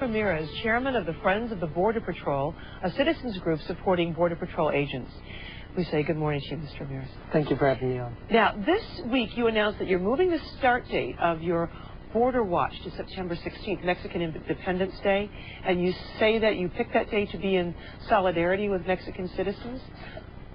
Ramirez, chairman of the Friends of the Border Patrol, a citizens group supporting Border Patrol agents. We say good morning to you, Mr. Ramirez. Thank you for having me on. Now, this week you announced that you're moving the start date of your Border Watch to September 16th, Mexican Independence Day, and you say that you picked that day to be in solidarity with Mexican citizens?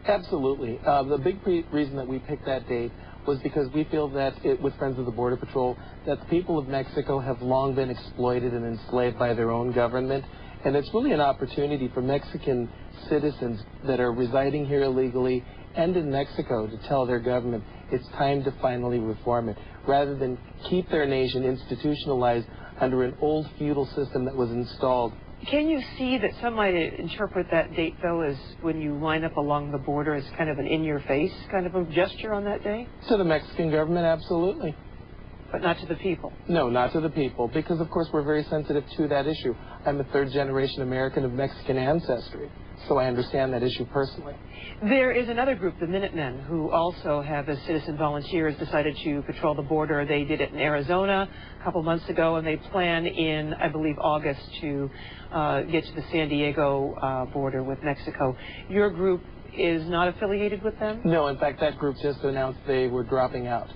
Absolutely. The big reason that we picked that date was because we feel that with Friends of the Border Patrol, that the people of Mexico have long been exploited and enslaved by their own government, and it's really an opportunity for Mexican citizens that are residing here illegally and in Mexico to tell their government it's time to finally reform it, rather than keep their nation institutionalized under an old feudal system that was installed. Can you see that some might interpret that date, though, as when you line up along the border as kind of an in-your-face kind of a gesture on that day? To the Mexican government, absolutely. But not to the people? No, not to the people, because, of course, we're very sensitive to that issue. I'm a third-generation American of Mexican ancestry, so I understand that issue personally. There is another group, the Minutemen, who also have, as citizen volunteers, decided to patrol the border. They did it in Arizona a couple months ago, and they plan in, I believe, August to get to the San Diego border with Mexico. Your group is not affiliated with them? No, in fact, that group just announced they were dropping out.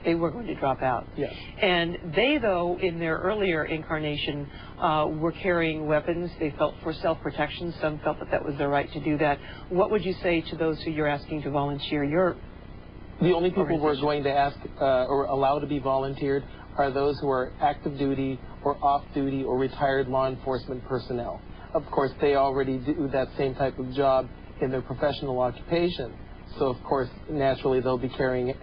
They were going to drop out. Yes. And they, though, in their earlier incarnation, were carrying weapons. They felt for self-protection. Some felt that that was their right to do that. What would you say to those who you're asking to volunteer? The only people we're going to ask or allow to be volunteered are those who are active duty or off-duty or retired law enforcement personnel. Of course, they already do that same type of job in their professional occupation. So, of course, naturally, they'll be carrying it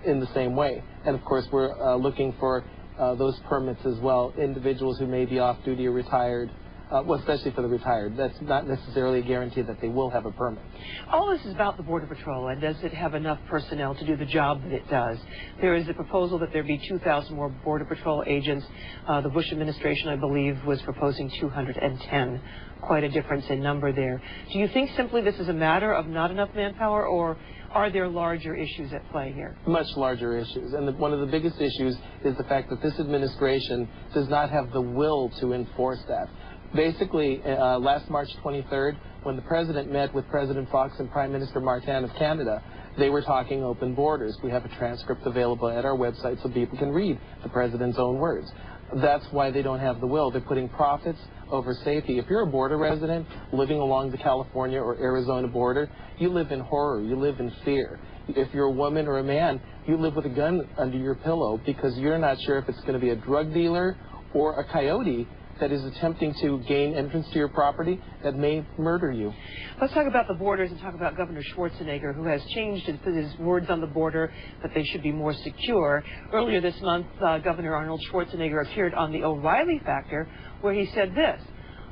in the same way. And of course, we're looking for those permits as well, individuals who may be off-duty or retired, well, especially for the retired. That's not necessarily a guarantee that they will have a permit. All this is about the Border Patrol, and does it have enough personnel to do the job that it does? There is a proposal that there be 2,000 more Border Patrol agents. The Bush administration, I believe, was proposing 210. Quite a difference in number there. Do you think simply this is a matter of not enough manpower, or are there larger issues at play here? Much larger issues. And one of the biggest issues is the fact that this administration does not have the will to enforce that. Basically, last March 23rd, when the president met with President Fox and Prime Minister Martin of Canada, they were talking open borders. We have a transcript available at our website so people can read the president's own words. That's why they don't have the will. They're putting profits over safety. If you're a border resident living along the California or Arizona border, you live in horror, you live in fear. If you're a woman or a man, you live with a gun under your pillow because you're not sure if it's going to be a drug dealer or a coyote that is attempting to gain entrance to your property that may murder you. Let's talk about the borders and talk about Governor Schwarzenegger, who has changed his words on the border that they should be more secure. Earlier this month, Governor Arnold Schwarzenegger appeared on the O'Reilly Factor, where he said this: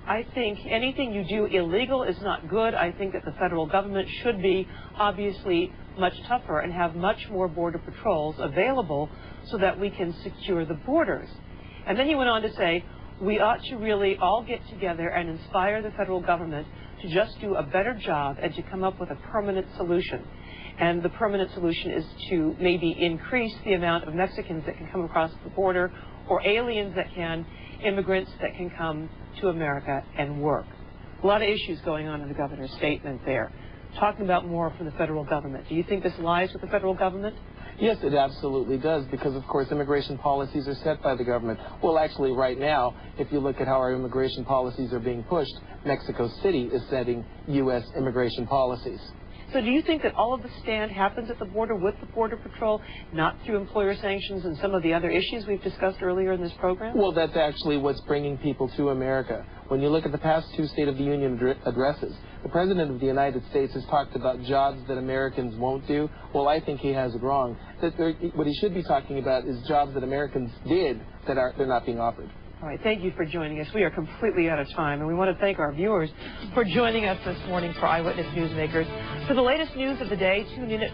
I think anything you do illegal is not good. I think that the federal government should be obviously much tougher and have much more border patrols available so that we can secure the borders. And then he went on to say, we ought to really all get together and inspire the federal government to just do a better job and to come up with a permanent solution. And the permanent solution is to maybe increase the amount of Mexicans that can come across the border, or aliens that can, immigrants that can come to America and work. A lot of issues going on in the governor's statement there. Talking about more from the federal government. Do you think this lies with the federal government? Yes, it absolutely does, because, of course, immigration policies are set by the government. Well, actually, right now, if you look at how our immigration policies are being pushed, Mexico City is setting U.S. immigration policies. So do you think that all of the stand happens at the border with the Border Patrol, not through employer sanctions and some of the other issues we've discussed earlier in this program? Well, that's actually what's bringing people to America. When you look at the past two State of the Union addresses, the President of the United States has talked about jobs that Americans won't do. Well, I think he has it wrong. What he should be talking about is jobs that Americans did that they're not being offered. All right, thank you for joining us. We are completely out of time, and we want to thank our viewers for joining us this morning for Eyewitness Newsmakers. For the latest news of the day, tune in at